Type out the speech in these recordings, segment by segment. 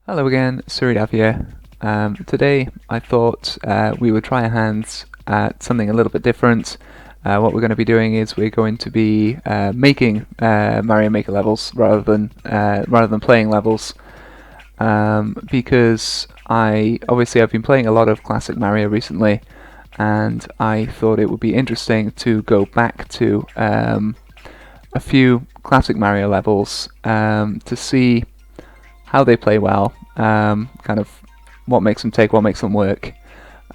Hello again, Suridav here. Today I thought we would try our hands at something a little bit different. What we're going to be doing is we're going to be making Mario Maker levels rather than playing levels, because I've been playing a lot of classic Mario recently, and I thought it would be interesting to go back to a few classic Mario levels to see how they play well, kind of what makes them tick, what makes them work,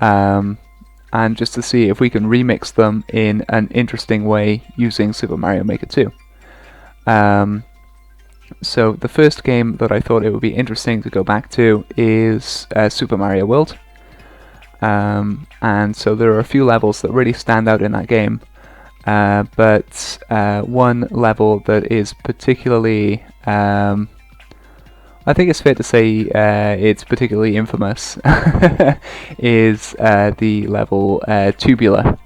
and just to see if we can remix them in an interesting way using Super Mario Maker 2. So the first game that I thought it would be interesting to go back to is Super Mario World. And so there are a few levels that really stand out in that game, but one level that is particularly I think it's fair to say it's particularly infamous is the level Tubular,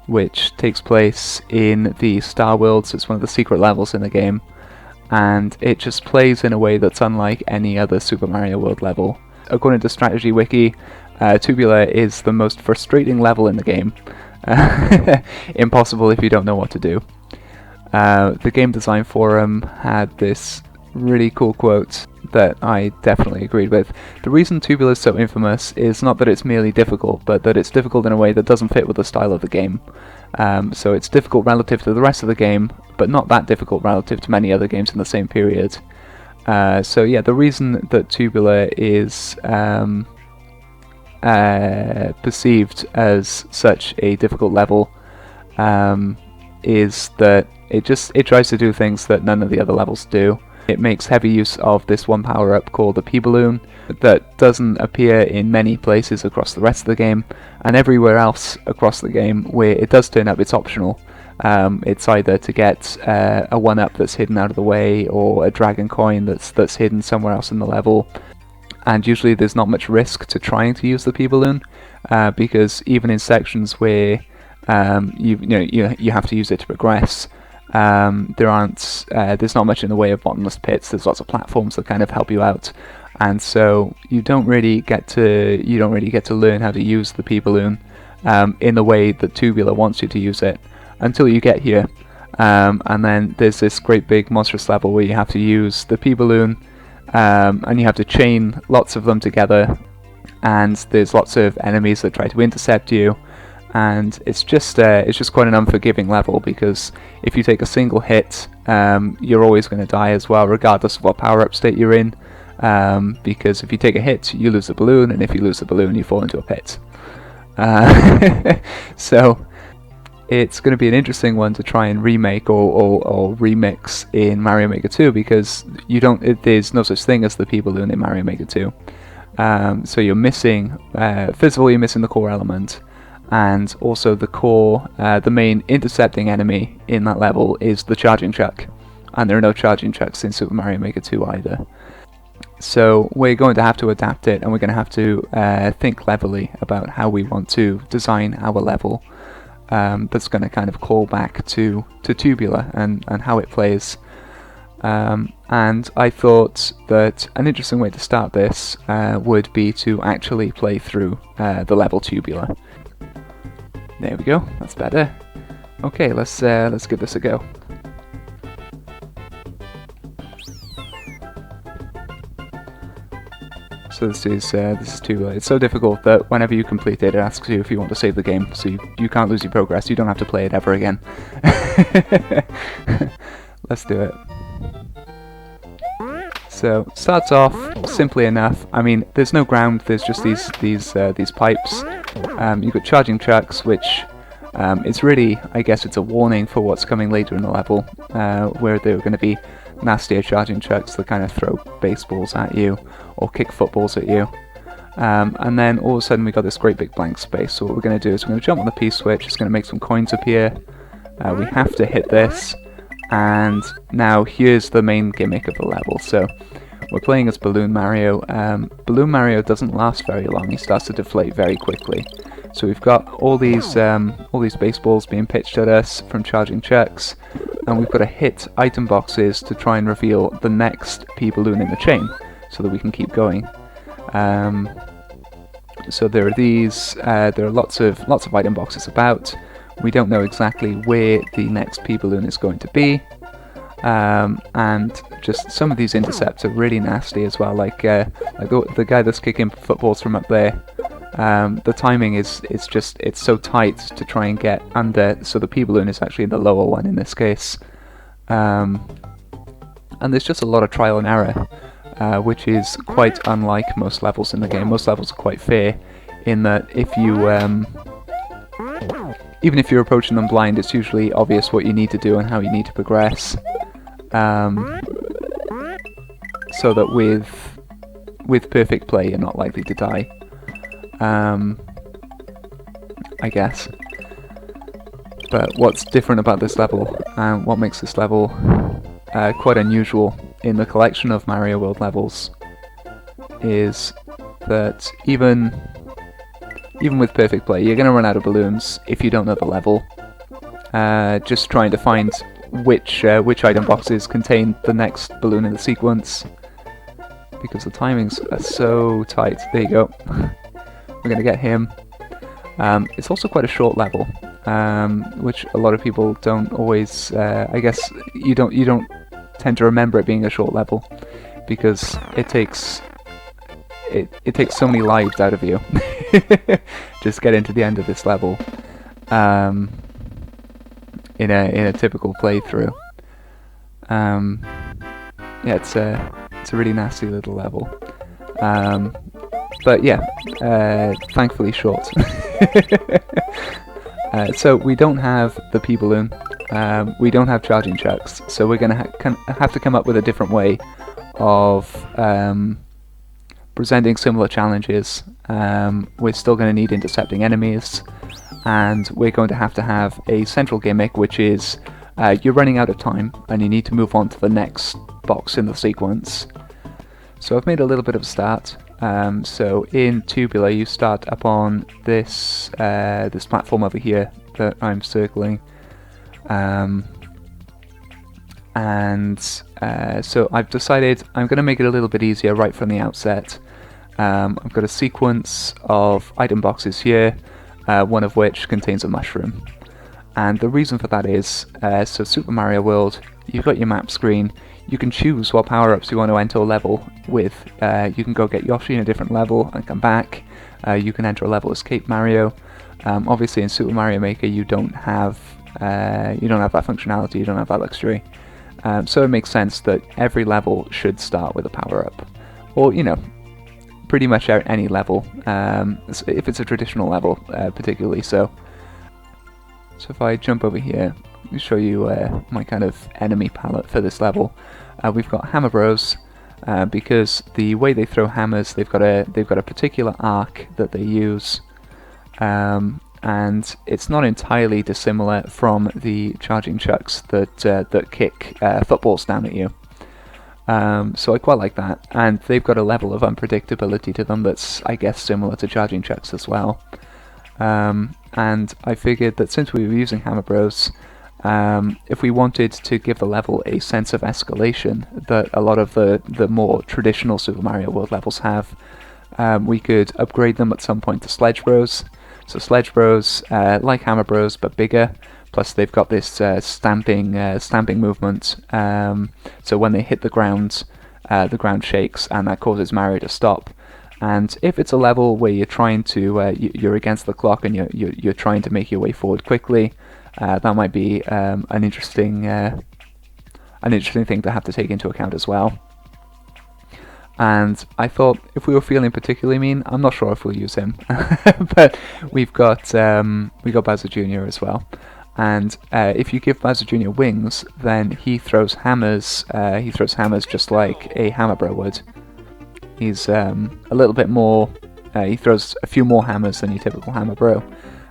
which takes place in the Star Worlds. It's one of the secret levels in the game, and it just plays in a way that's unlike any other Super Mario World level. According to Strategy Wiki, Tubular is the most frustrating level in the game. Impossible if you don't know what to do. The Game Design Forum had this really cool quote that I definitely agreed with. The reason Tubular is so infamous is not that it's merely difficult, but that it's difficult in a way that doesn't fit with the style of the game. So it's difficult relative to the rest of the game, but not that difficult relative to many other games in the same period. So yeah, the reason that Tubular is perceived as such a difficult level is that it tries to do things that none of the other levels do. It makes heavy use of this one power-up called the P-Balloon that doesn't appear in many places across the rest of the game, and everywhere else across the game where it does turn up, it's optional. It's either to get a 1-up that's hidden out of the way, or a dragon coin that's hidden somewhere else in the level. And usually there's not much risk to trying to use the P-Balloon, because even in sections where you have to use it to progress, there's not much in the way of bottomless pits. There's lots of platforms that kind of help you out, and so you don't really get to learn how to use the P-Balloon in the way that Tubular wants you to use it until you get here, and then there's this great big monstrous level where you have to use the P-Balloon, and you have to chain lots of them together, and there's lots of enemies that try to intercept you. And it's just quite an unforgiving level, because if you take a single hit, you're always going to die as well, regardless of what power-up state you're in. Because if you take a hit, you lose the balloon, and if you lose the balloon, you fall into a pit. So it's going to be an interesting one to try and remake or remix in Mario Maker 2, because there's no such thing as the P-Balloon in Mario Maker 2. So you're missing, first of all, you're missing the core element. And also the main intercepting enemy in that level is the charging chuck, and there are no charging chucks in Super Mario Maker 2 either. So we're going to have to adapt it, and we're going to have to think cleverly about how we want to design our level that's going to kind of call back to Tubular and how it plays. And I thought that an interesting way to start this would be to actually play through the level Tubular. There we go, that's better. Okay, let's give this a go. So this is Tubular. It's so difficult that whenever you complete it, it asks you if you want to save the game, so you can't lose your progress. You don't have to play it ever again. Let's do it. So starts off simply enough. I mean, there's no ground. There's just these pipes. You've got charging chucks, which it's really, I guess, it's a warning for what's coming later in the level, where there are going to be nastier charging chucks that kind of throw baseballs at you or kick footballs at you. And then all of a sudden we got this great big blank space. So what we're going to do is we're going to jump on the P switch. It's going to make some coins appear. We have to hit this. And now here's the main gimmick of the level. So we're playing as Balloon Mario. Balloon Mario doesn't last very long. He starts to deflate very quickly. So we've got all these baseballs being pitched at us from charging chucks, and we've got to hit item boxes to try and reveal the next P-Balloon in the chain. so that we can keep going. So there are these. There are lots of item boxes about. We don't know exactly where the next P-balloon is going to be, and just some of these intercepts are really nasty as well. Like the guy that's kicking footballs from up there. The timing is it's so tight to try and get under. So the P-balloon is actually the lower one in this case, and there's just a lot of trial and error. Which is quite unlike most levels in the game. Most levels are quite fair in that if you, even if you're approaching them blind, it's usually obvious what you need to do and how you need to progress. So that with perfect play, you're not likely to die. I guess. But what's different about this level, and what makes this level quite unusual in the collection of Mario World levels, is that even with perfect play, you're going to run out of balloons if you don't know the level. Just trying to find which item boxes contain the next balloon in the sequence, because the timings are so tight. There you go. We're going to get him. It's also quite a short level, which a lot of people don't always. I guess you don't tend to remember it being a short level, because it takes so many lives out of you. Just get into the end of this level in a typical playthrough. Yeah, it's a really nasty little level, but yeah, thankfully short. So we don't have the P-balloon. We don't have charging chucks, so we're going to have to come up with a different way of presenting similar challenges. We're still going to need intercepting enemies, and we're going to have a central gimmick, which is you're running out of time and you need to move on to the next box in the sequence. So I've made a little bit of a start. So in Tubular, you start up on this this platform over here that I'm circling. So I've decided I'm going to make it a little bit easier right from the outset. I've got a sequence of item boxes here, one of which contains a mushroom. And the reason for that is, so Super Mario World, you've got your map screen, you can choose what power-ups you want to enter a level with. You can go get Yoshi in a different level and come back. You can enter a level as Cape Mario. Obviously in Super Mario Maker you don't have that functionality, you don't have that luxury. So it makes sense that every level should start with a power-up. Or, pretty much any level, if it's a traditional level particularly so. So if I jump over here, let me show you my kind of enemy palette for this level. We've got Hammer Bros, because the way they throw hammers, they've got a particular arc that they use, and it's not entirely dissimilar from the charging chucks that kick footballs down at you. So I quite like that, and they've got a level of unpredictability to them that's, I guess, similar to charging chucks as well. And I figured that since we were using Hammer Bros, if we wanted to give the level a sense of escalation that a lot of the more traditional Super Mario World levels have, we could upgrade them at some point to Sledge Bros. So Sledge Bros, like Hammer Bros, but bigger. Plus they've got this stamping movement. So when they hit the ground shakes, and that causes Mario to stop. And if it's a level where you're trying to you're against the clock and you're trying to make your way forward quickly, that might be an interesting thing to have to take into account as well. And I thought if we were feeling particularly mean, I'm not sure if we'll use him, but we've got Bowser Jr. as well. And if you give Bowser Jr. wings, then he throws hammers. He throws hammers just like a Hammer Bro would. He's a little bit more. He throws a few more hammers than your typical Hammer Bro,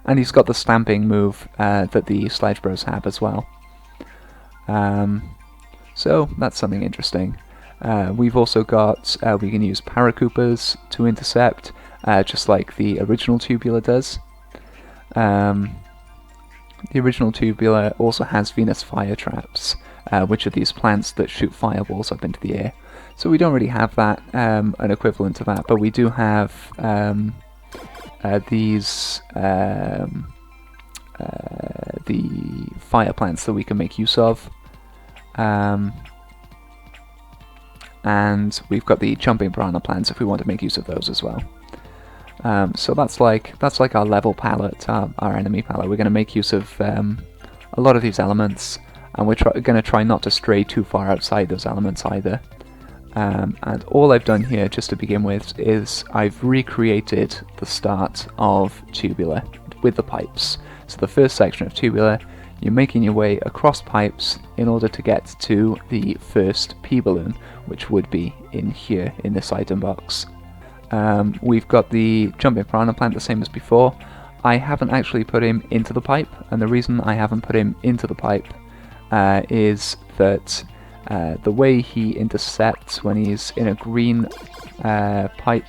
and he's got the stamping move that the Sledge Bros have as well. So that's something interesting. We've also got, we can use Paracoopas to intercept, just like the original Tubular does. The original Tubular also has Venus Fire Traps, which are these plants that shoot fireballs up into the air. So we don't really have that, an equivalent to that, but we do have these the fire plants that we can make use of, and we've got the jumping piranha plants if we want to make use of those as well. So that's like our level palette, our enemy palette. We're going to make use of a lot of these elements, and we're going to try not to stray too far outside those elements either. And all I've done here, just to begin with, is I've recreated the start of Tubular with the pipes. So the first section of Tubular, you're making your way across pipes in order to get to the first P-balloon, which would be in here in this item box. We've got the jumping piranha plant the same as before. I haven't actually put him into the pipe, and the reason I haven't put him into the pipe is that the way he intercepts when he's in a green pipe,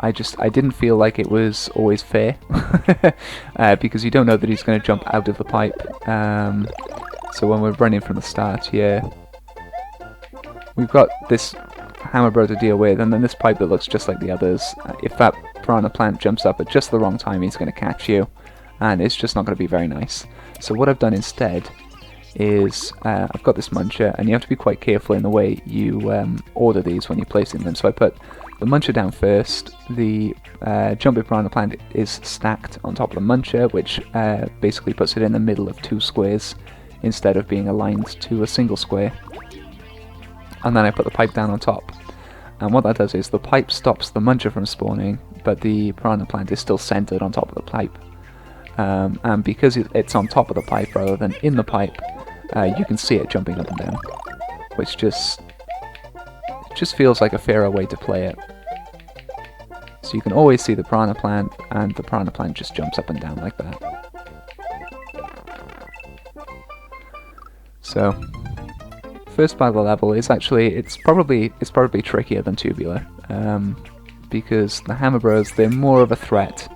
I didn't feel like it was always fair, because you don't know that he's going to jump out of the pipe. So when we're running from the start here, we've got this hammer bro to deal with, and then this pipe that looks just like the others. If that piranha plant jumps up at just the wrong time, he's going to catch you, and it's just not going to be very nice. So what I've done instead is I've got this muncher, and you have to be quite careful in the way you order these when you're placing them. So I put the muncher down first. The jumping piranha plant is stacked on top of the muncher, which basically puts it in the middle of two squares instead of being aligned to a single square. And then I put the pipe down on top. And what that does is the pipe stops the muncher from spawning, but the piranha plant is still centered on top of the pipe. And because it's on top of the pipe rather than in the pipe, you can see it jumping up and down, which just feels like a fairer way to play it. So you can always see the piranha plant, and the piranha plant just jumps up and down like that. So first part of the level is actually it's probably trickier than Tubular, because the hammer bros, they're more of a threat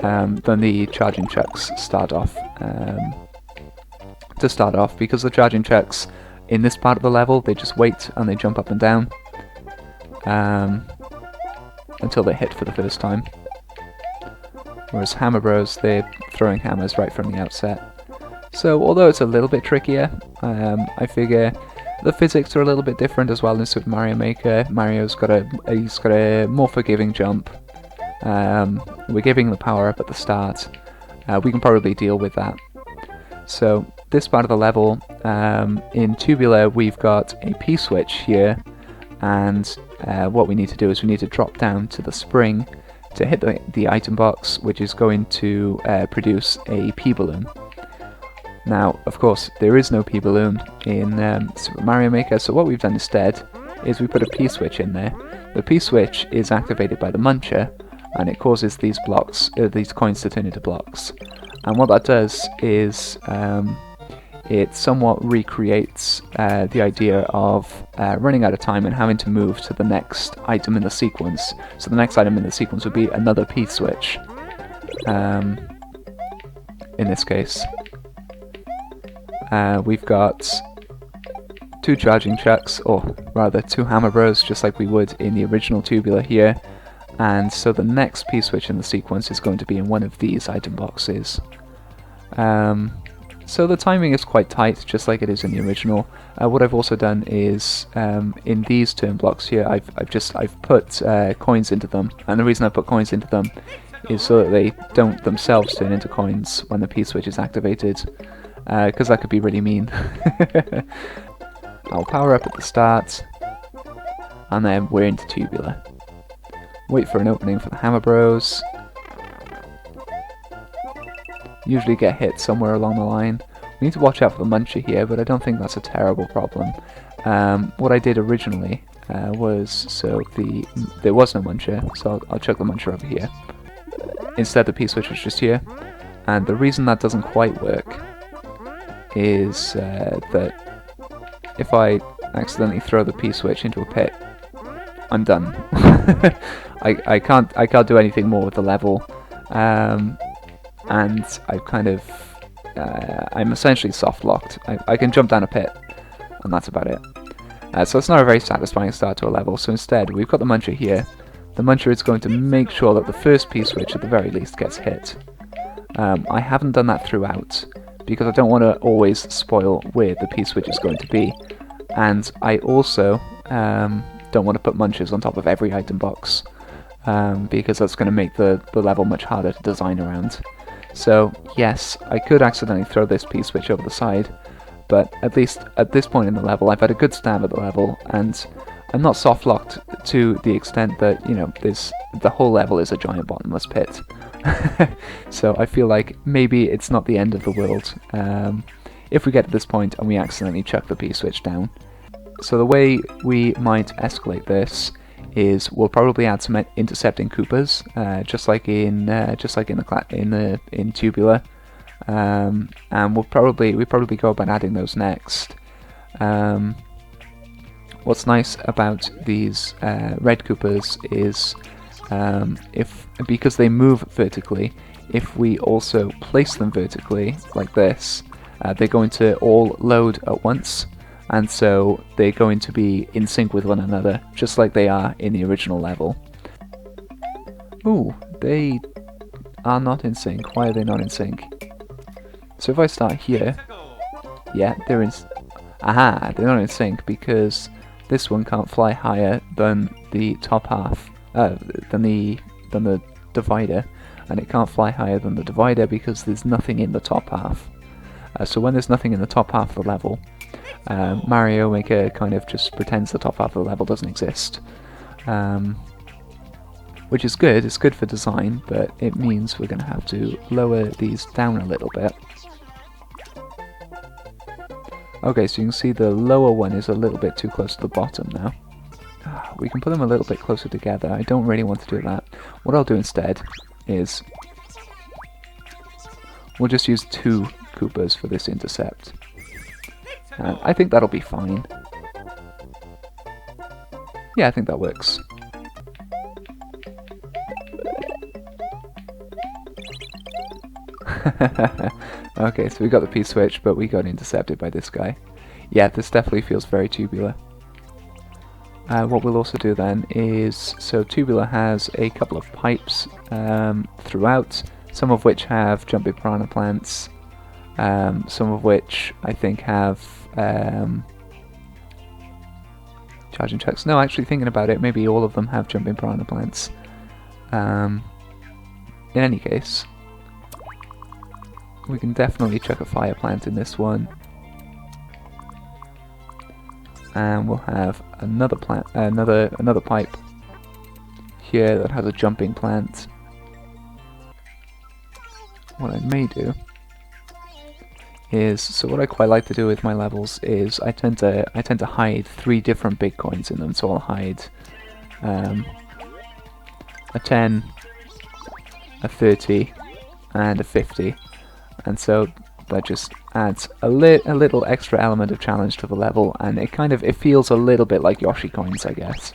than the charging chucks start off. To start off, because the charging chucks in this part of the level, they just wait and they jump up and down until they hit for the first time. Whereas hammer bros, they're throwing hammers right from the outset. So although it's a little bit trickier, I figure the physics are a little bit different as well in Super Mario Maker. Mario's got a more forgiving jump. We're giving the power up at the start. We can probably deal with that. So this part of the level, in Tubular, we've got a P-switch here, and what we need to do is we need to drop down to the spring to hit the item box, which is going to produce a P-balloon. Now, of course, there is no P-balloon in Super Mario Maker, so what we've done instead is we put a P-switch in there. The P-switch is activated by the muncher, and it causes these coins to turn into blocks. And what that does is it somewhat recreates the idea of running out of time and having to move to the next item in the sequence. So the next item in the sequence would be another P-switch, in this case. We've got two charging chucks, or rather two hammer bros, just like we would in the original Tubular here. And so the next P-switch in the sequence is going to be in one of these item boxes. So the timing is quite tight, just like it is in the original. What I've also done is, in these turn blocks here, I've put coins into them, and the reason I put coins into them is so that they don't themselves turn into coins when the P-switch is activated, because that could be really mean. I'll power up at the start, and then we're into Tubular. Wait for an opening for the hammer bros. Usually get hit somewhere along the line. We need to watch out for the muncher here, but I don't think that's a terrible problem. What I did originally was, there was no muncher, so I'll chuck the muncher over here. Instead the P-switch was just here, and the reason that doesn't quite work is that if I accidentally throw the P-switch into a pit, I'm done. I can't do anything more with the level, and I've kind of I'm essentially soft locked. I can jump down a pit, and that's about it. So it's not a very satisfying start to a level, so instead we've got the Muncher here. The Muncher is going to make sure that the first P-switch at the very least gets hit. I haven't done that throughout, because I don't want to always spoil where the P-switch is going to be. And I also don't want to put Munchers on top of every item box, because that's going to make the level much harder to design around. So yes, I could accidentally throw this P-switch over the side, but at least at this point in the level I've had a good stab at the level, and I'm not soft-locked to the extent that, you know, the whole level is a giant bottomless pit. So I feel like maybe it's not the end of the world if we get to this point and we accidentally chuck the P-switch down. So the way we might escalate this is we'll probably add some intercepting Koopas, just like in Tubular, and we probably go about adding those next. What's nice about these red Koopas is because they move vertically, if we also place them vertically like this, they're going to all load at once, and so they're going to be in sync with one another, just like they are in the original level. Ooh, they are not in sync. Why are they not in sync? So if I start here, yeah, they're in. Aha, they're not in sync because this one can't fly higher than the top half, than the divider, and it can't fly higher than the divider because there's nothing in the top half. So when there's nothing in the top half of the level, Mario Maker kind of just pretends the top half of the level doesn't exist, which is good. It's good for design, but it means we're going to have to lower these down a little bit. Okay, so you can see the lower one is a little bit too close to the bottom now. We can put them a little bit closer together. I don't really want to do that. What I'll do instead is we'll just use 2 Koopas for this intercept. I think that'll be fine. Yeah, I think that works. Okay, so we got the P-switch, but we got intercepted by this guy. Yeah, this definitely feels very Tubular. What we'll also do then is, so Tubular has a couple of pipes throughout, some of which have jumping piranha plants, some of which I think have charging chucks. No, actually thinking about it, maybe all of them have jumping piranha plants. In any case, we can definitely chuck a fire plant in this one, and we'll have another plant, another pipe here that has a jumping plant. What I may do is, so what I quite like to do with my levels is I tend to hide 3 different big coins in them. So I'll hide a 10, a 30, and a 50. And so that just adds a little extra element of challenge to the level, and it feels a little bit like Yoshi coins, I guess.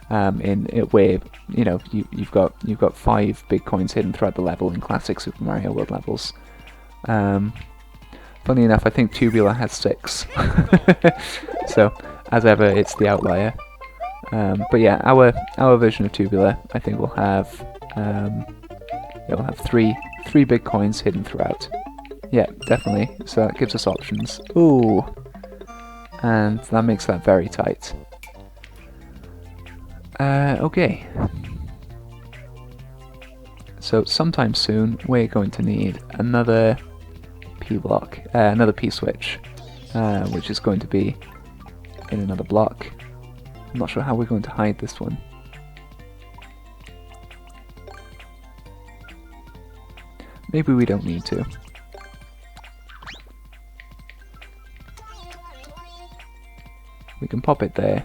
In where, you know, you've got 5 big coins hidden throughout the level in classic Super Mario World levels. Funny enough, I think Tubular has 6. So as ever, it's the outlier. But yeah, our version of Tubular, I think will have we'll have three big coins hidden throughout. Yeah, definitely. So that gives us options. Ooh, and that makes that very tight. Okay. So sometime soon we're going to need another P-block, another P-switch, which is going to be in another block. I'm not sure how we're going to hide this one. Maybe we don't need to. We can pop it there.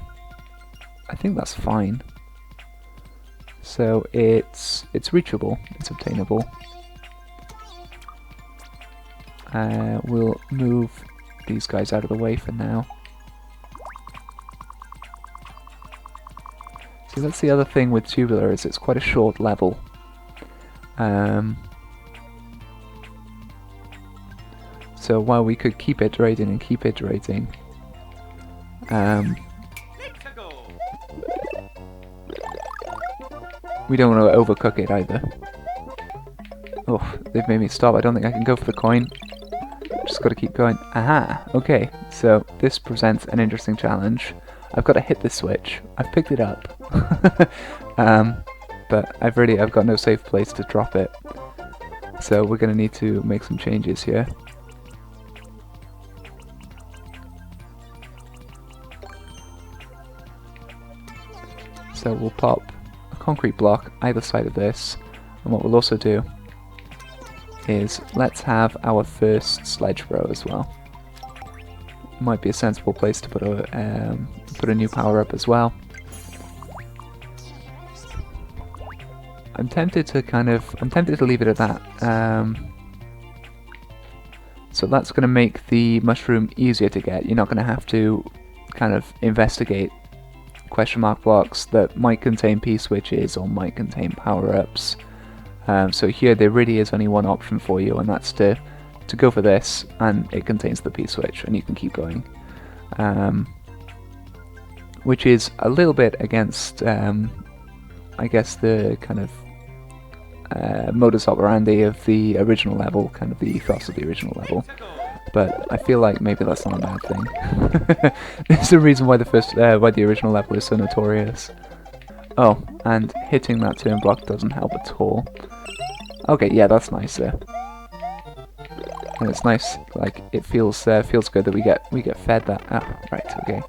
I think that's fine. So it's reachable, it's obtainable. We'll move these guys out of the way for now. See, that's the other thing with Tubular, is it's quite a short level. So while we could keep iterating and keep iterating, We don't want to overcook it either. Oh, they've made me stop. I don't think I can go for the coin. Just got to keep going. Aha! Okay, so this presents an interesting challenge. I've got to hit the switch. I've picked it up. But I've got no safe place to drop it. So we're going to need to make some changes here. So we'll pop a concrete block either side of this, and what we'll also do is let's have our first sledge bro as well. Might be a sensible place to put a new power up as well. I'm tempted to leave it at that. So that's going to make the mushroom easier to get. You're not going to have to kind of investigate question mark blocks that might contain P-switches or might contain power-ups. So here there really is only one option for you, and that's to go for this, and it contains the P-switch, and you can keep going. Which is a little bit against, I guess, the kind of modus operandi of the original level, kind of the ethos of the original level. But I feel like maybe that's not a bad thing. There's a reason why the original level is so notorious. Oh, and hitting that turn block doesn't help at all. Okay, yeah, that's nicer. And it's nice, like it feels good that we get fed that. Ah, right, okay.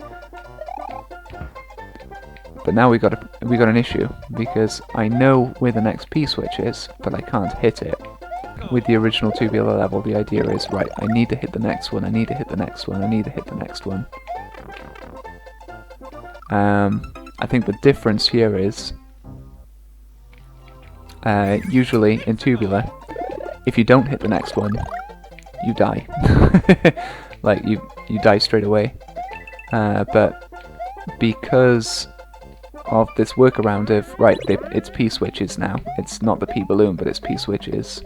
But now we got an issue, because I know where the next P-switch is, but I can't hit it. With the original Tubular level, the idea is, right, I need to hit the next one, I need to hit the next one, I need to hit the next one. I think the difference here is, usually in Tubular, if you don't hit the next one, you die. Like, you die straight away. But because of this workaround of, right, it's P-switches now. It's not the P-balloon, but it's P-switches.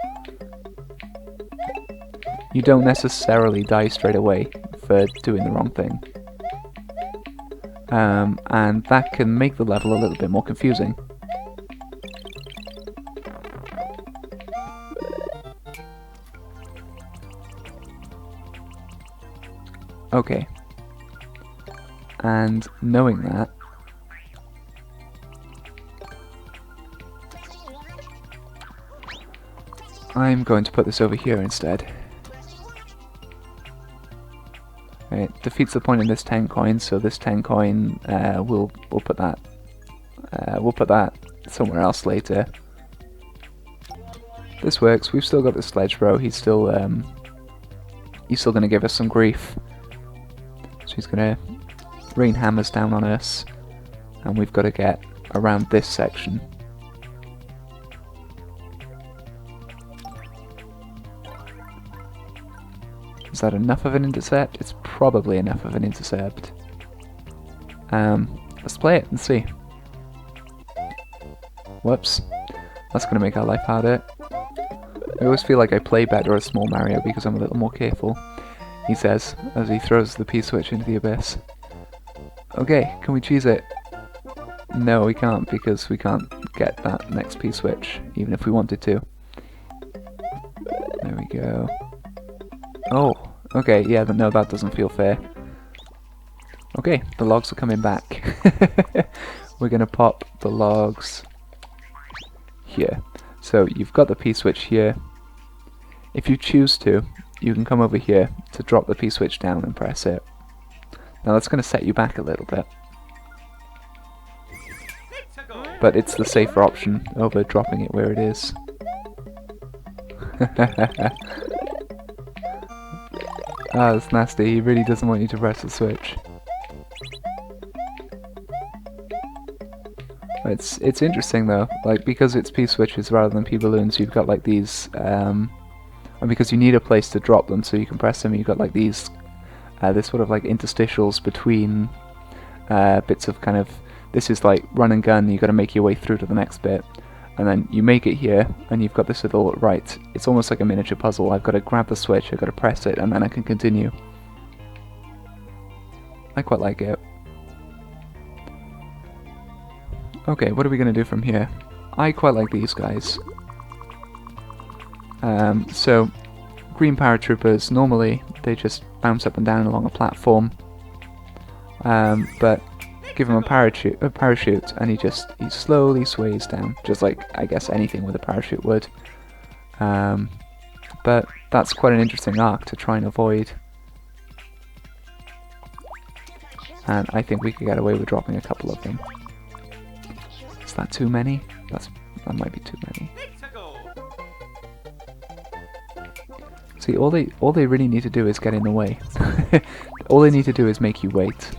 You don't necessarily die straight away for doing the wrong thing. And that can make the level a little bit more confusing. Okay. And knowing that, I'm going to put this over here instead. It defeats the point in this 10 coins, so this 10 coin we'll put that somewhere else later. This works. We've still got the sledge bro. He's still going to give us some grief. So he's going to rain hammers down on us, and we've got to get around this section. Is that enough of an intercept? It's probably enough of an intercept. Let's play it and see. Whoops. That's going to make our life harder. I always feel like I play better as Small Mario because I'm a little more careful, he says, as he throws the P-switch into the abyss. Okay, can we cheese it? No, we can't, because we can't get that next P-switch, even if we wanted to. There we go. Oh, okay, yeah, but no, that doesn't feel fair. Okay, the logs are coming back. We're going to pop the logs here. So you've got the P-switch here. If you choose to, you can come over here to drop the P-switch down and press it. Now that's going to set you back a little bit. But it's the safer option over dropping it where it is. Ah, that's nasty. He really doesn't want you to press the switch. It's interesting though, like because it's P-switches rather than P-balloons, you've got like these, and because you need a place to drop them so you can press them, you've got like these, this sort of like interstitials between bits of kind of, this is like run and gun, you've got to make your way through to the next bit. And then you make it here, and you've got this little, right, it's almost like a miniature puzzle. I've got to grab the switch, I've got to press it, and then I can continue. I quite like it. Okay, what are we going to do from here? I quite like these guys. So, green paratroopers, normally they just bounce up and down along a platform. But give him a parachute, and he slowly sways down, just like I guess anything with a parachute would. But that's quite an interesting arc to try and avoid. And I think we could get away with dropping a couple of them. Is that too many? That might be too many. See, all they really need to do is get in the way. All they need to do is make you wait.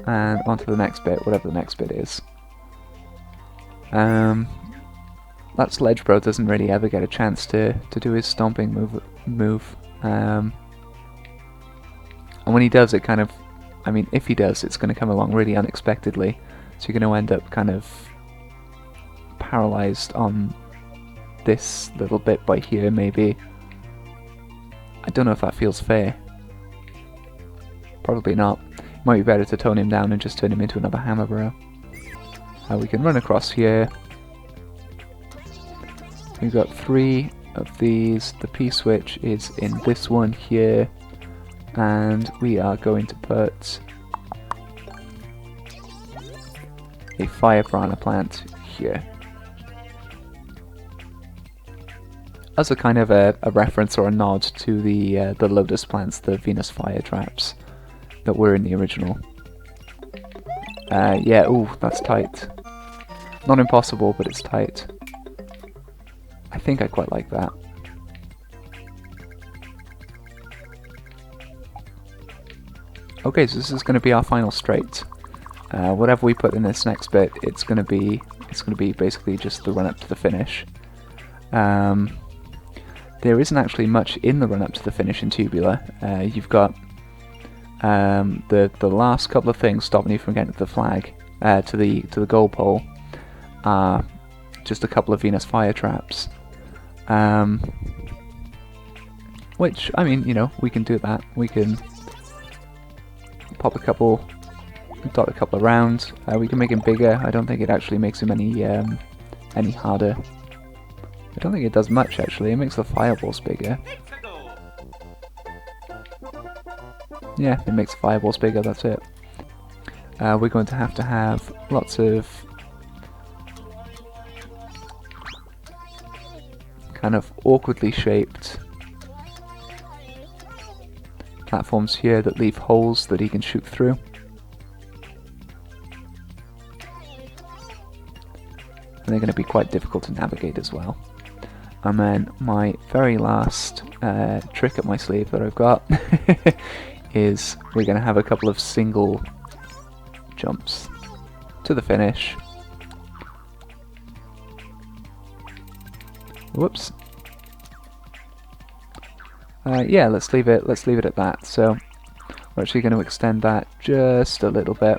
And on to the next bit, whatever the next bit is. That Sledge Bro doesn't really ever get a chance to do his stomping move. And when he does, it kind of, I mean, if he does, it's going to come along really unexpectedly. So you're going to end up kind of paralyzed on this little bit by here, maybe. I don't know if that feels fair. Probably not. Might be better to tone him down and just turn him into another Hammer Bro. We can run across here. We've got 3 of these. The P-switch is in this one here. And we are going to put a Fire Piranha plant here. As a kind of a reference or a nod to the Lotus plants, the Venus Fire traps that were in the original. Yeah, ooh, that's tight. Not impossible, but it's tight. I think I quite like that. Okay, so this is going to be our final straight. Whatever we put in this next bit, it's going to be basically just the run up to the finish. There isn't actually much in the run up to the finish in Tubular. You've got the last couple of things stopping you from getting to the flag, to the goal pole, are just a couple of Venus fire traps. Which, I mean, you know, we can do that. We can pop a couple, dot a couple around. We can make him bigger. I don't think it actually makes him any harder. I don't think it does much actually. It makes the fireballs bigger. Yeah, it makes the fireballs bigger. That's it. We're going to have lots of kind of awkwardly shaped platforms here that leave holes that he can shoot through. And they're going to be quite difficult to navigate as well. And then my very last trick up my sleeve that I've got is we're going to have a couple of single jumps to the finish. Whoops. Yeah, let's leave it at that. So we're actually going to extend that just a little bit.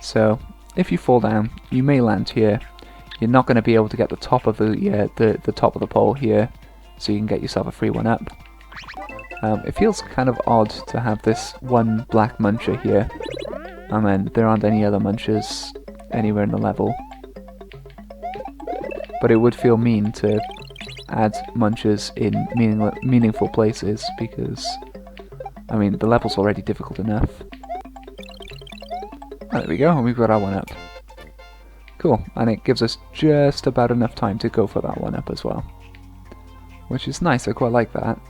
So if you fall down, you may land here. You're not going to be able to get the top of the top of the pole here, so you can get yourself a free one up. It feels kind of odd to have this one black muncher here, and then there aren't any other munchers anywhere in the level. But it would feel mean to add munchers in meaningful places, because, I mean, the level's already difficult enough. Oh, there we go, and we've got our one up. Cool, and it gives us just about enough time to go for that one up as well. Which is nice, I quite like that.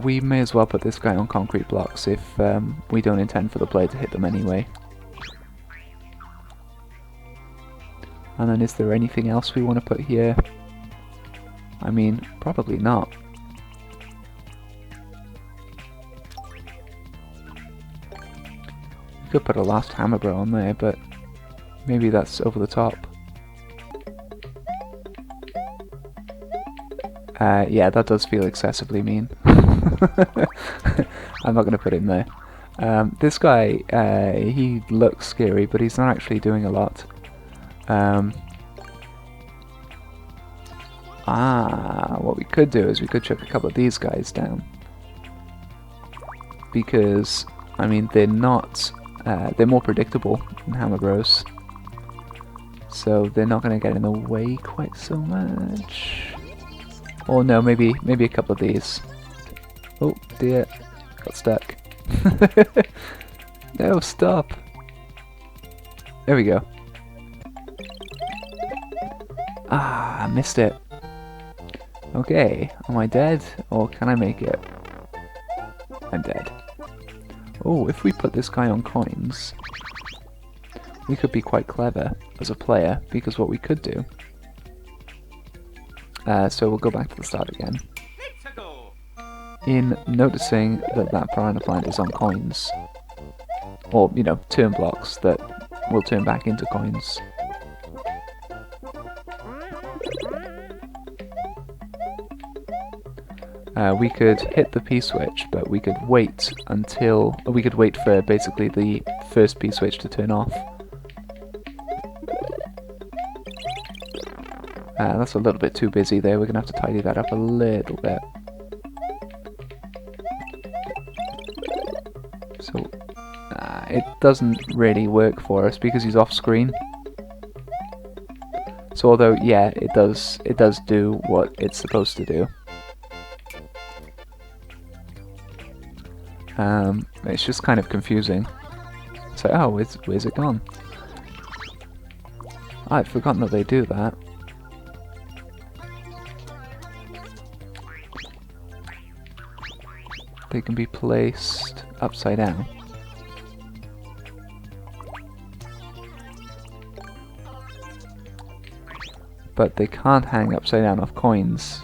We may as well put this guy on concrete blocks if we don't intend for the player to hit them anyway. And then is there anything else we want to put here? I mean, probably not. We could put a last Hammer Bro on there, but maybe that's over the top. Yeah, that does feel excessively mean. I'm not going to put him there. This guy, he looks scary, but he's not actually doing a lot. What we could do is we could chuck a couple of these guys down. Because I mean, they're not, they're more predictable than Hammer Bros. So they're not going to get in the way quite so much. Or no, maybe a couple of these. Oh dear, got stuck. No, stop. There we go. Ah, I missed it. Okay, am I dead? Or can I make it? I'm dead. Oh, if we put this guy on coins, we could be quite clever as a player, because what we could do... so we'll go back to the start again. In noticing that that piranha plant is on coins, or, you know, turn blocks that will turn back into coins. We could hit the P-switch, but we could wait until... we could wait for basically the first P-switch to turn off. That's a little bit too busy there, we're going to have to tidy that up a little bit. So, it doesn't really work for us because he's off screen. So although, yeah, it does do what it's supposed to do. It's just kind of confusing. So, oh, where's it gone? I'd forgotten that they do that. They can be placed upside down. But they can't hang upside down off coins.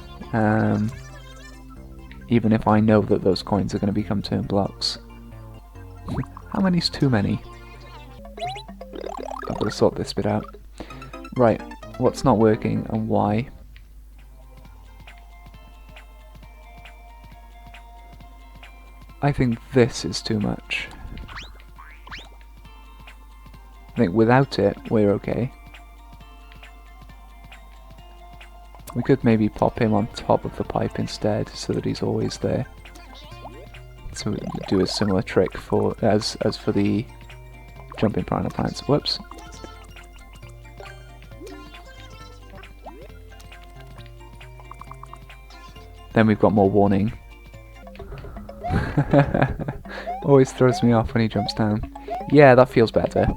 Even if I know that those coins are going to become turn blocks. How many's too many? I've got to sort this bit out. Right, what's not working and why? I think this is too much. I think without it, we're okay. We could maybe pop him on top of the pipe instead, so that he's always there. So we do a similar trick for as for the jumping piranha plants. Whoops. Then we've got more warning. Always throws me off when he jumps down. Yeah, that feels better.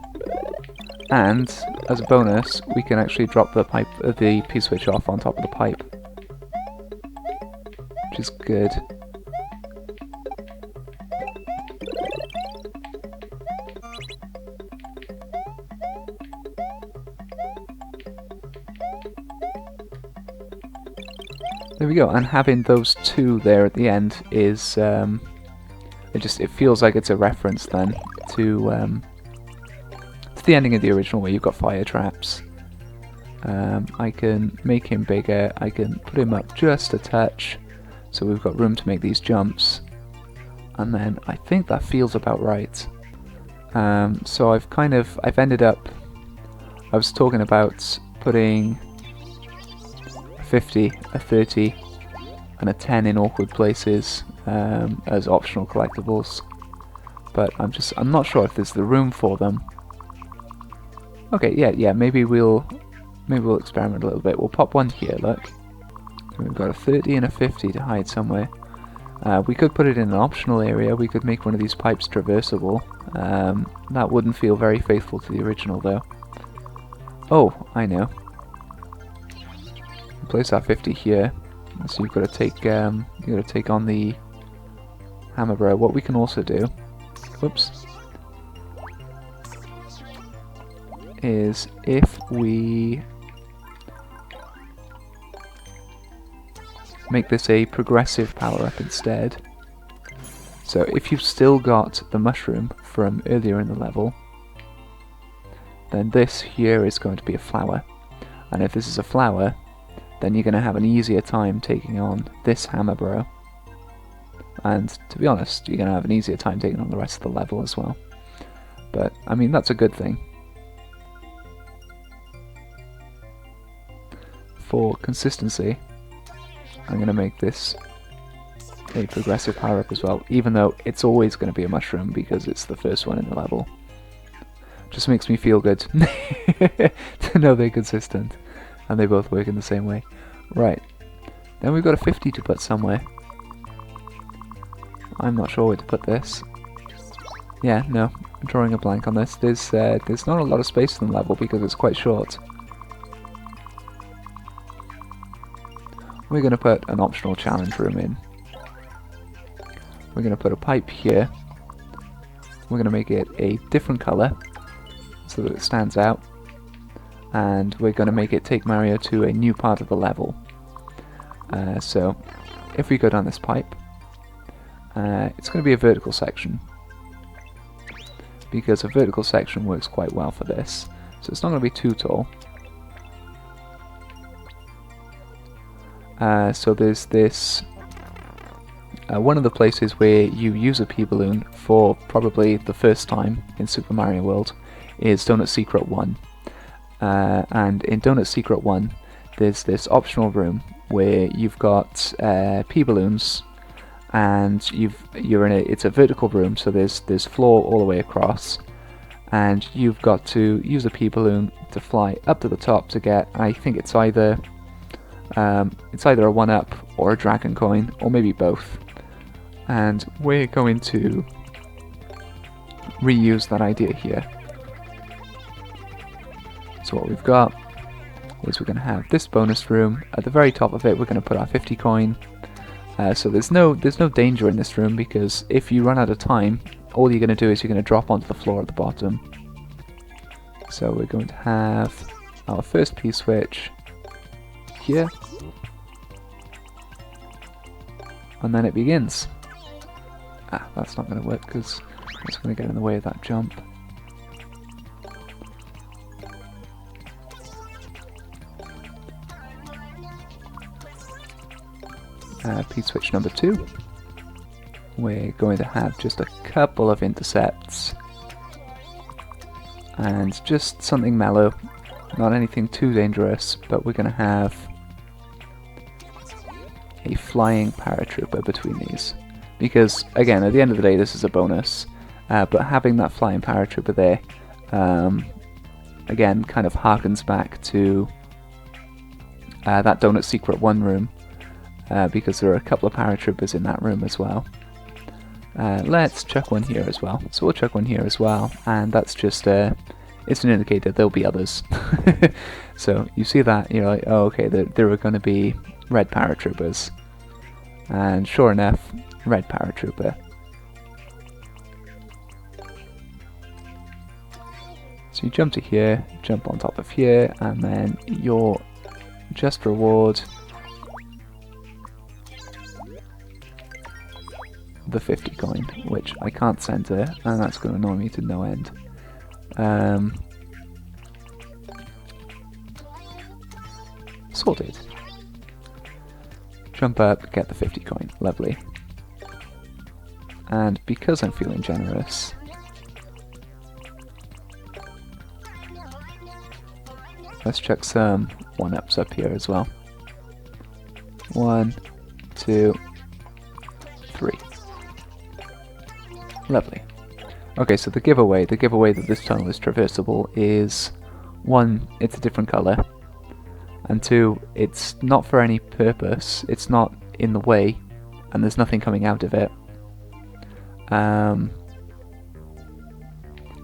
And as a bonus, we can actually drop the P-switch off on top of the pipe, which is good. There we go. And having those two there at the end is it feels like it's a reference then to the ending of the original where you've got fire traps. I can make him bigger, I can put him up just a touch, so we've got room to make these jumps, and then I think that feels about right. So I've ended up, I was talking about putting a 50, a 30, and a 10 in awkward places as optional collectibles, but I'm not sure if there's the room for them. Okay, yeah, maybe we'll experiment a little bit. We'll pop one here, look. So we've got a 30 and a 50 to hide somewhere. We could put it in an optional area, we could make one of these pipes traversable. That wouldn't feel very faithful to the original though. Oh, I know. Place that 50 here. So you've got to take on the hammer bro. What we can also do, whoops, is if we make this a progressive power-up instead. So if you've still got the mushroom from earlier in the level, then this here is going to be a flower. And if this is a flower, then you're going to have an easier time taking on this hammer bro. And to be honest, you're going to have an easier time taking on the rest of the level as well. But, I mean, that's a good thing. For consistency, I'm going to make this a progressive power-up as well, even though it's always going to be a mushroom because it's the first one in the level. Just makes me feel good to know they're consistent and they both work in the same way. Right, then we've got a 50 to put somewhere. I'm not sure where to put this. Yeah, no, I'm drawing a blank on this. There's not a lot of space in the level because it's quite short. We're going to put an optional challenge room in. We're going to put a pipe here. We're going to make it a different colour so that it stands out. And we're going to make it take Mario to a new part of the level. So if we go down this pipe, it's going to be a vertical section, because a vertical section works quite well for this. So it's not going to be too tall. So there's this, one of the places where you use a P-balloon for probably the first time in Super Mario World is Donut Secret 1. And in Donut Secret 1 there's this optional room where you've got P-balloons, and it's a vertical room, so there's floor all the way across, and you've got to use a P-balloon to fly up to the top to get, I think it's either a 1-up or a dragon coin, or maybe both. And we're going to reuse that idea here. So what we've got is we're going to have this bonus room. At the very top of it we're going to put our 50 coin. So there's no danger in this room, because if you run out of time, all you're going to do is you're going to drop onto the floor at the bottom. So we're going to have our first P-switch here, and then it begins. That's not going to work because it's going to get in the way of that jump. P-switch number 2. We're going to have just a couple of intercepts and just something mellow, not anything too dangerous, but we're going to have a flying paratrooper between these, because again, at the end of the day this is a bonus, but having that flying paratrooper there again kind of harkens back to that Donut Secret 1 room, because there are a couple of paratroopers in that room as well. Let's chuck one here as well. So we'll chuck one here as well, and that's just it's an indicator there'll be others. So you see that, you're like, oh okay, there are going to be red paratroopers, and sure enough, red paratrooper. So you jump to here, jump on top of here, and then your just reward the 50 coin, which I can't center, and that's going to annoy me to no end. Sorted. Jump up, get the 50 coin. Lovely. And because I'm feeling generous, let's check some 1-ups up here as well. 1, 2, 3. Lovely. Okay, so the giveaway that this tunnel is traversable is 1, it's a different colour, and 2, it's not for any purpose, it's not in the way, and there's nothing coming out of it.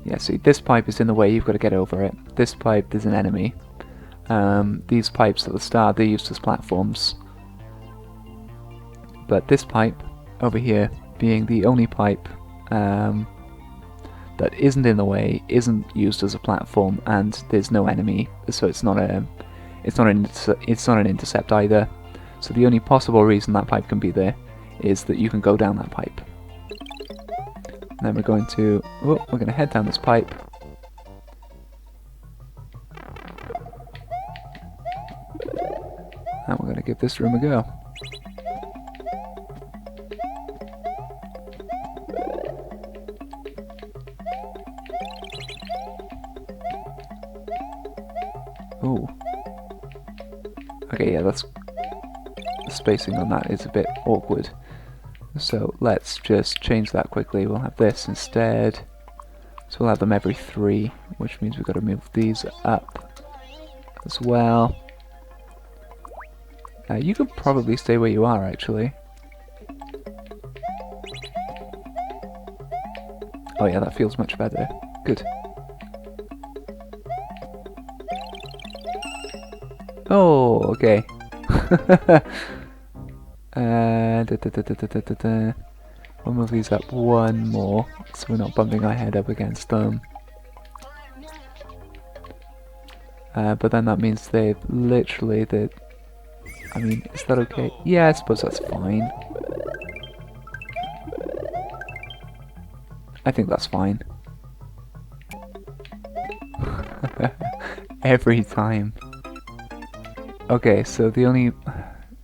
Yeah, see, this pipe is in the way, you've got to get over it. This pipe, there's an enemy. These pipes at the start, they're used as platforms. But this pipe, over here, being the only pipe that isn't in the way, isn't used as a platform, and there's no enemy, so it's not an intercept either. So the only possible reason that pipe can be there is that you can go down that pipe. And then we're going to head down this pipe. And we're going to give this room a go. Ooh. Okay, yeah, the spacing on that is a bit awkward. So let's just change that quickly. We'll have this instead. So we'll have them every 3, which means we've got to move these up as well. You could probably stay where you are, actually. Oh yeah, that feels much better. Good. Oh, okay. We'll move these up 1 more, so we're not bumping our head up against them. But then that means they've literally... I mean, is that okay? Yeah, I suppose that's fine. I think that's fine. Every time. Okay, so the only...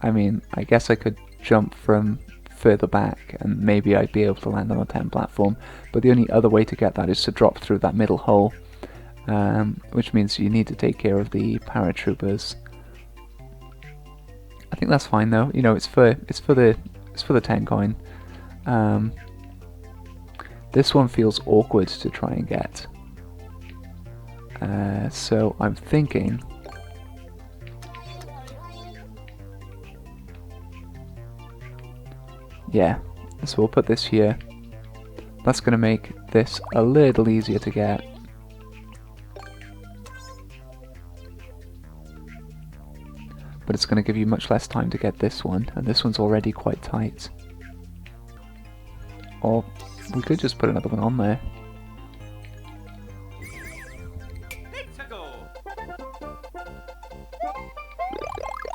I mean, I guess I could jump from further back and maybe I'd be able to land on the 10 platform, but the only other way to get that is to drop through that middle hole, which means you need to take care of the paratroopers. I think that's fine though. You know, it's for the 10 coin. This one feels awkward to try and get. So I'm thinking... Yeah, so we'll put this here. That's going to make this a little easier to get. But it's going to give you much less time to get this one, and this one's already quite tight. Or we could just put another one on there.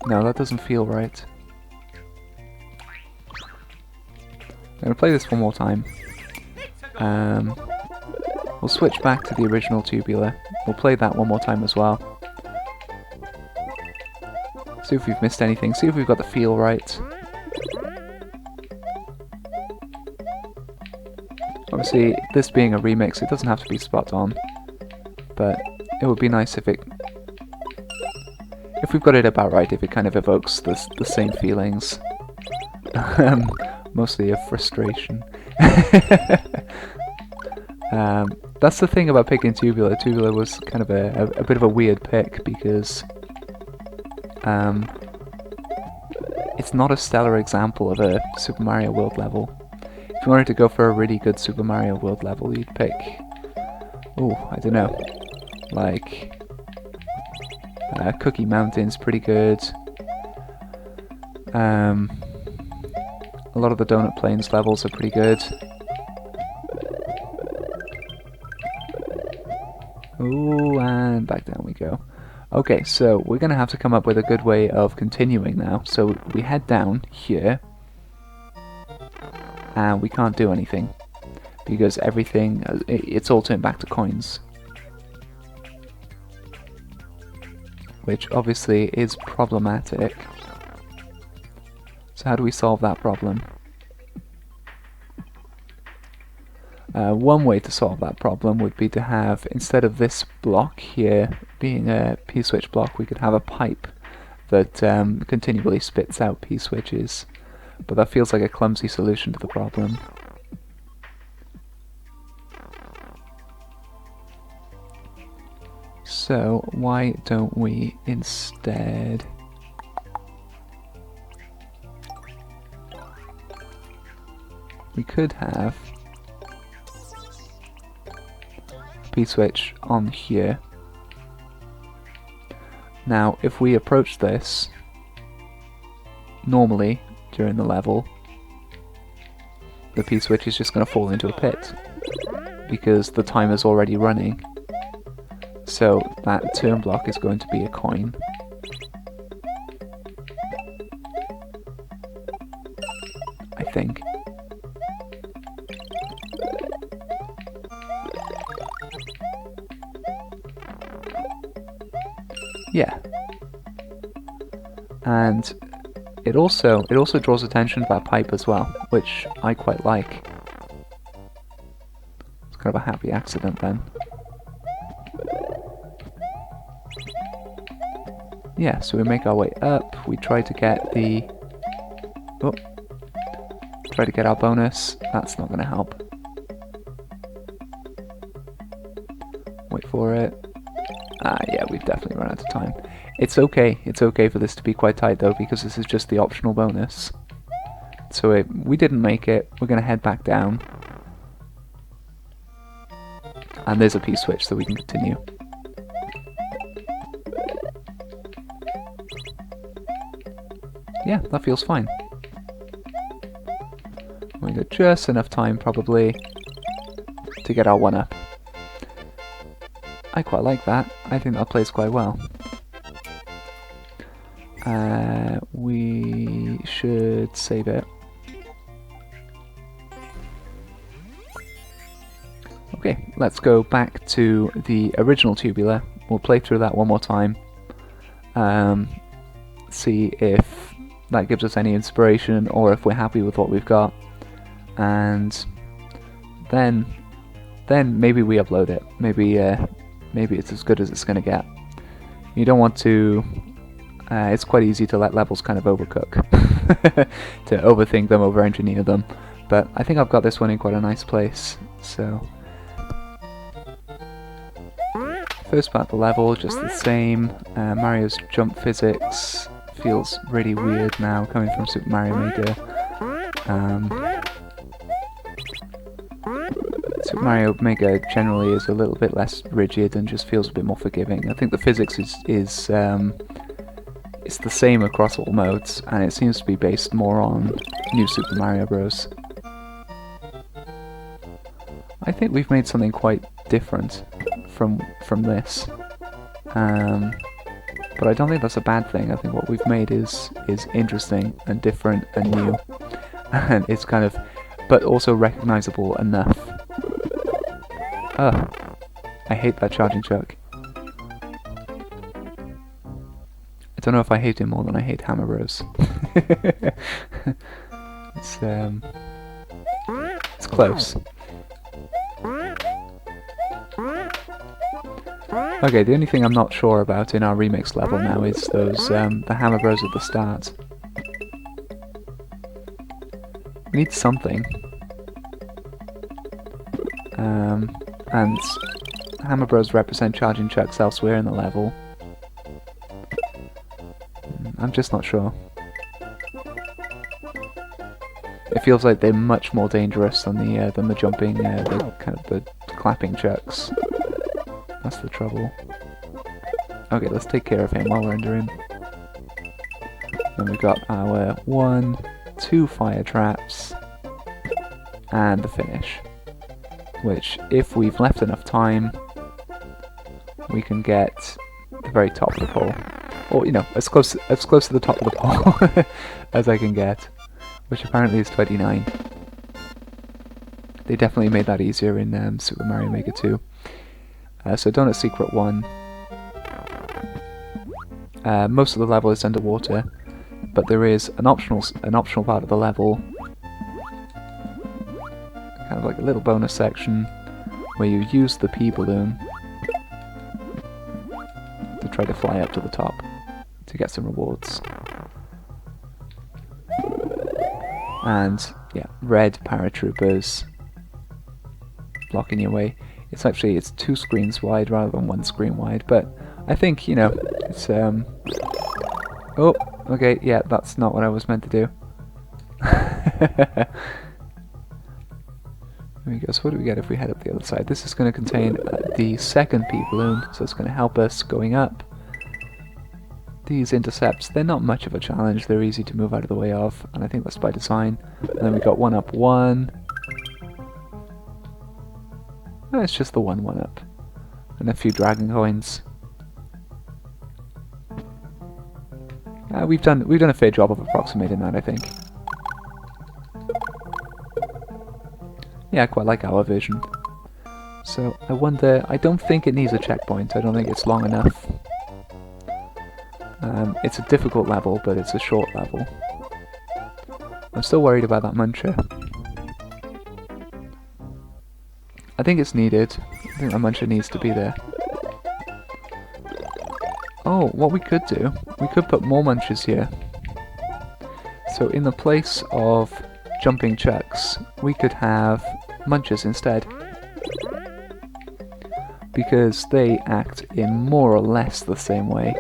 No, that doesn't feel right. I'm going to play this one more time. We'll switch back to the original Tubular. We'll play that one more time as well. See if we've missed anything. See if we've got the feel right. Obviously, this being a remix, it doesn't have to be spot on. But it would be nice if it... If we've got it about right, if it kind of evokes the same feelings. Mostly of frustration. That's the thing about picking Tubular. Tubular was kind of a bit of a weird pick because it's not a stellar example of a Super Mario World level. If you wanted to go for a really good Super Mario World level, you'd pick... Oh, I don't know. Like... Cookie Mountain's pretty good. A lot of the Donut Plains levels are pretty good. Ooh, and back down we go. Okay, so we're going to have to come up with a good way of continuing now. So we head down here, and we can't do anything, because everything, it's all turned back to coins. Which obviously is problematic. So how do we solve that problem? One way to solve that problem would be to have, instead of this block here being a P-switch block, we could have a pipe that continually spits out P-switches. But that feels like a clumsy solution to the problem. So why don't we instead... We could have a P-switch on here. Now, if we approach this normally during the level, the P-switch is just going to fall into a pit because the timer's already running. So that turn block is going to be a coin. I think. Yeah. And it also draws attention to that pipe as well, which I quite like. It's kind of a happy accident then. Yeah, so we make our way up, we try to get the... Oh. Try to get our bonus. That's not going to help. Wait for it. Yeah, we've definitely run out of time. It's okay. It's okay for this to be quite tight though, because this is just the optional bonus. So we didn't make it. We're going to head back down. And there's a P-switch so we can continue. Yeah, that feels fine. We got just enough time probably to get our 1-up. I quite like that. I think that plays quite well. We should save it. Okay, let's go back to the original Tubular. We'll play through that one more time. See if that gives us any inspiration or if we're happy with what we've got. And then maybe we upload it. Maybe it's as good as it's going to get. You don't want to... it's quite easy to let levels kind of overcook. To overthink them, over-engineer them. But I think I've got this one in quite a nice place. So... First part of the level, just the same. Mario's jump physics feels really weird now, coming from Super Mario Maker. Super Mario Maker generally is a little bit less rigid and just feels a bit more forgiving. I think the physics is it's the same across all modes, and it seems to be based more on New Super Mario Bros. I think we've made something quite different from this, but I don't think that's a bad thing. I think what we've made is interesting and different and new, and it's kind of, but also recognizable enough. Ugh, I hate that charging chuck. I don't know if I hate him more than I hate Hammer Bros. It's close. Okay, the only thing I'm not sure about in our remix level now is those the Hammer Bros at the start. We need something. And Hammer Bros represent charging chucks elsewhere in the level. I'm just not sure. It feels like they're much more dangerous than the jumping, the kind of the clapping chucks. That's the trouble. Okay, let's take care of him while we're under him. Then we've got our 1, 2 fire traps, and the finish. Which, if we've left enough time, we can get the very top of the pole. Or, you know, as close to the top of the pole as I can get. Which apparently is 29. They definitely made that easier in Super Mario Maker 2. So Donut Secret 1. Most of the level is underwater, but there is an optional part of the level, kind of like a little bonus section, where you use the P balloon to try to fly up to the top to get some rewards. And yeah, red paratroopers blocking your way. It's 2 screens wide rather than 1 screen wide, but I think, you know, it's oh, okay, yeah, that's not what I was meant to do. There we go. So what do we get if we head up the other side? This is going to contain the second P balloon, so it's going to help us going up. These intercepts, they're not much of a challenge, they're easy to move out of the way of, and I think that's by design. And then we got 1-up 1. Oh, it's just the 1-1-up. And a few dragon coins. We've done a fair job of approximating that, I think. Yeah, I quite like our version. So I wonder, I don't think it needs a checkpoint, I don't think it's long enough. It's a difficult level, but it's a short level. I'm still worried about that muncher. I think it's needed. I think that muncher needs to be there. Oh, what we could do, we could put more munchers here. So in the place of jumping chucks, we could have munches instead. Because they act in more or less the same way.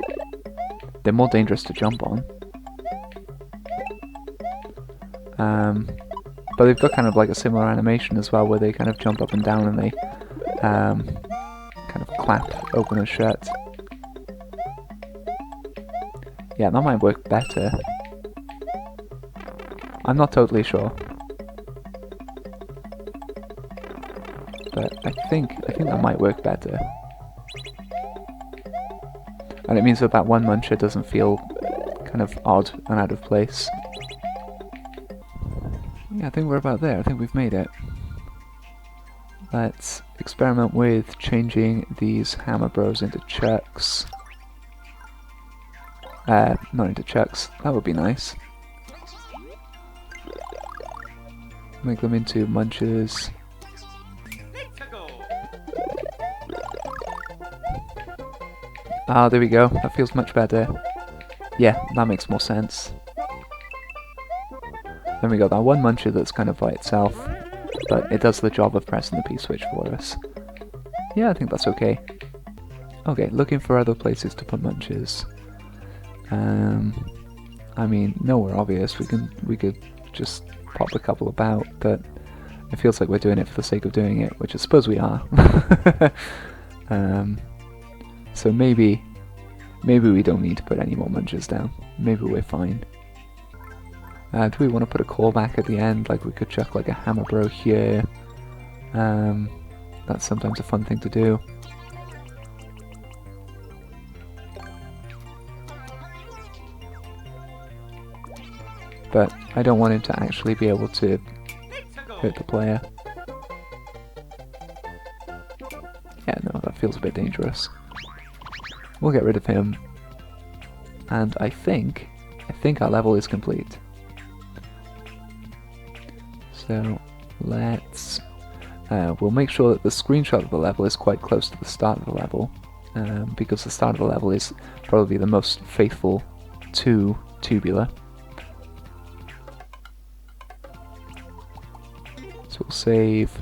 They're more dangerous to jump on. But they've got kind of like a similar animation as well, where they kind of jump up and down and they kind of clap open and shut. Yeah, that might work better. I'm not totally sure. But I think that might work better. And it means that one muncher doesn't feel kind of odd and out of place. Yeah, I think we're about there. I think we've made it. Let's experiment with changing these hammer bros into chucks. Not into chucks. That would be nice. Make them into munches. Ah, there we go. That feels much better. Yeah, that makes more sense. Then we got that one muncher that's kind of by itself, but it does the job of pressing the P-switch for us. Yeah, I think that's okay. Okay, looking for other places to put munches. I mean, nowhere obvious. We could just pop a couple about, but it feels like we're doing it for the sake of doing it, which I suppose we are. So maybe we don't need to put any more munches down. Maybe we're fine. Do we want to put a callback at the end? Like we could chuck like a hammer bro here. That's sometimes a fun thing to do. But I don't want him to actually be able to hurt the player. Yeah, no, that feels a bit dangerous. We'll get rid of him. And I think our level is complete. So let's we'll make sure that the screenshot of the level is quite close to the start of the level, because the start of the level is probably the most faithful to Tubular. So we'll save.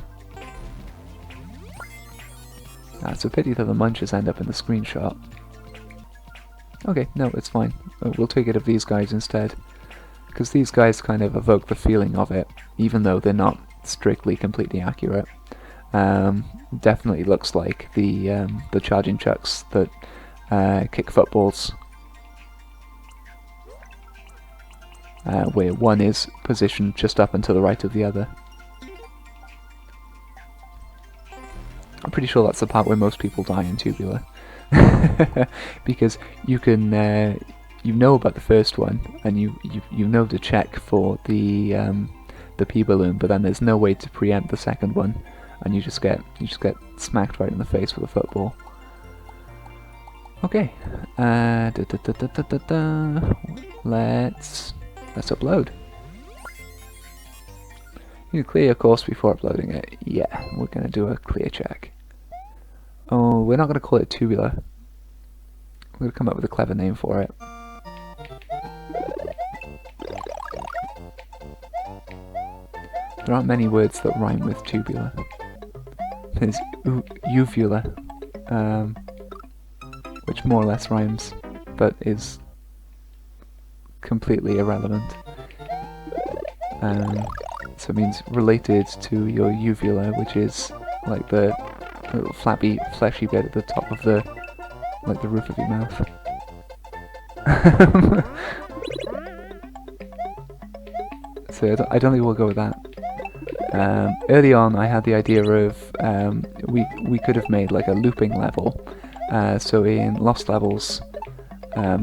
It's a pity that the munches end up in the screenshot. Okay, no, it's fine. We'll take it of these guys instead, because these guys kind of evoke the feeling of it, even though they're not strictly completely accurate. Definitely looks like the charging chucks that kick footballs, where one is positioned just up and to the right of the other. I'm pretty sure that's the part where most people die in Tubular. Because you can, you know about the first one, and you know to check for the P-balloon, but then there's no way to preempt the second one, and you just get smacked right in the face with a football. Okay, let's upload. You clear your course before uploading it. Yeah, we're gonna do a clear check. Oh, we're not gonna call it Tubular. We're gonna come up with a clever name for it. There aren't many words that rhyme with tubular. There's uvula, which more or less rhymes, but is completely irrelevant. So it means related to your uvula, which is like the little flappy, fleshy bit at the top of the, like the roof of your mouth. So I don't think we'll go with that. Early on, I had the idea of we could have made like a looping level. So in Lost Levels,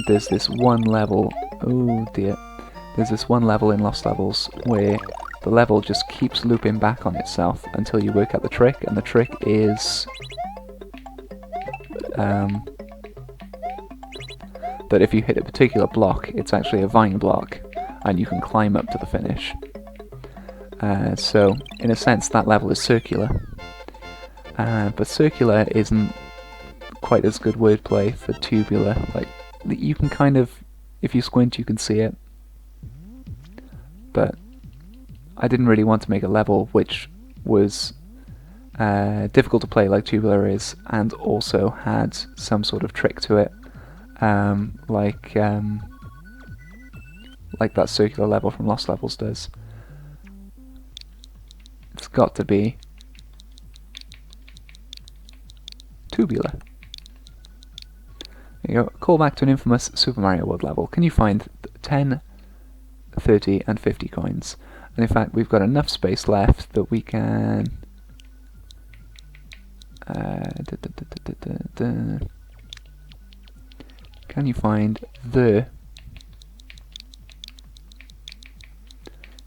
there's this one level. Oh dear. There's this one level in Lost Levels where the level just keeps looping back on itself until you work out the trick, and the trick is that if you hit a particular block, it's actually a vine block, and you can climb up to the finish. So, in a sense, that level is circular. But circular isn't quite as good wordplay for tubular. Like, you can kind of, if you squint, you can see it. But I didn't really want to make a level which was difficult to play like Tubular is, and also had some sort of trick to it, like that circular level from Lost Levels does. It's got to be Tubular. There you go. Call back to an infamous Super Mario World level. Can you find 10, 30 and 50 coins? And in fact, we've got enough space left that we can... Can you find the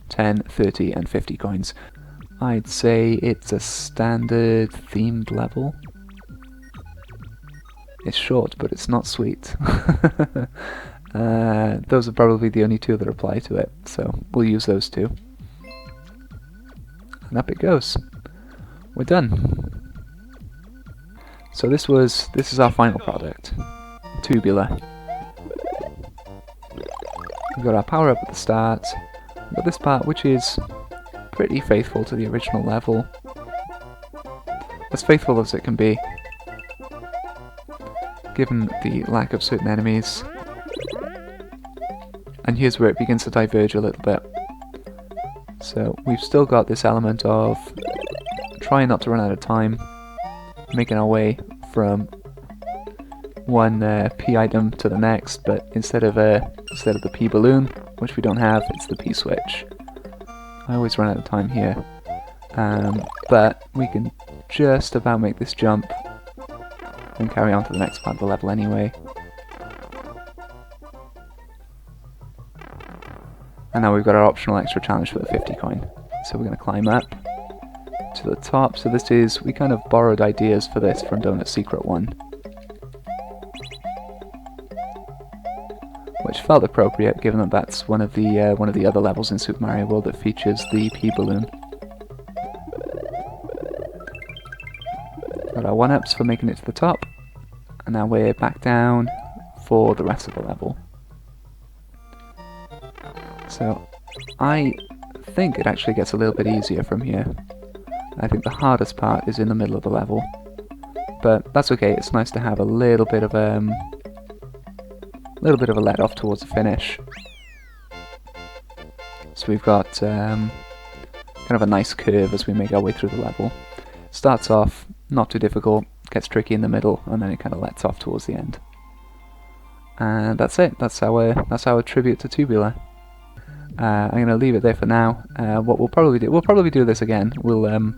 10, 30 and 50 coins? I'd say it's a standard themed level. It's short, but it's not sweet. Those are probably the only two that apply to it, so we'll use those two. And up it goes. We're done. So this is our final product, Tubular. We've got our power up at the start. We've got this part which is pretty faithful to the original level. As faithful as it can be, given the lack of certain enemies. And here's where it begins to diverge a little bit. So we've still got this element of trying not to run out of time, making our way from one P item to the next, but instead of the P balloon, which we don't have, it's the P switch. I always run out of time here, but we can just about make this jump and carry on to the next part of the level anyway. And now we've got our optional extra challenge for the 50 coin. So we're going to climb up to the top. So this is, we kind of borrowed ideas for this from Donut's Secret one, which felt appropriate given that that's one of the other levels in Super Mario World that features the P balloon. Got our 1-ups for making it to the top, and now we're back down for the rest of the level. So I think it actually gets a little bit easier from here. I think the hardest part is in the middle of the level, but that's okay. It's nice to have a little bit of a let off towards the finish. So we've got kind of a nice curve as we make our way through the level. Starts off not too difficult, gets tricky in the middle, and then it kind of lets off towards the end. And that's it. That's our tribute to Tubular. I'm going to leave it there for now. What we'll probably do this again. We'll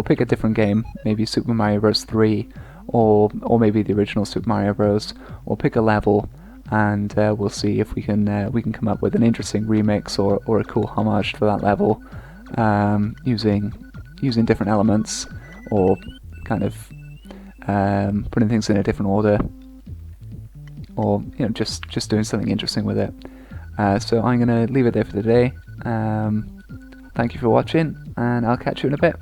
pick a different game, maybe Super Mario Bros. 3, or maybe the original Super Mario Bros. We'll pick a level, and we'll see if we can come up with an interesting remix or a cool homage to that level, using different elements, or kind of putting things in a different order, or just doing something interesting with it. So I'm going to leave it there for today. Thank you for watching, and I'll catch you in a bit.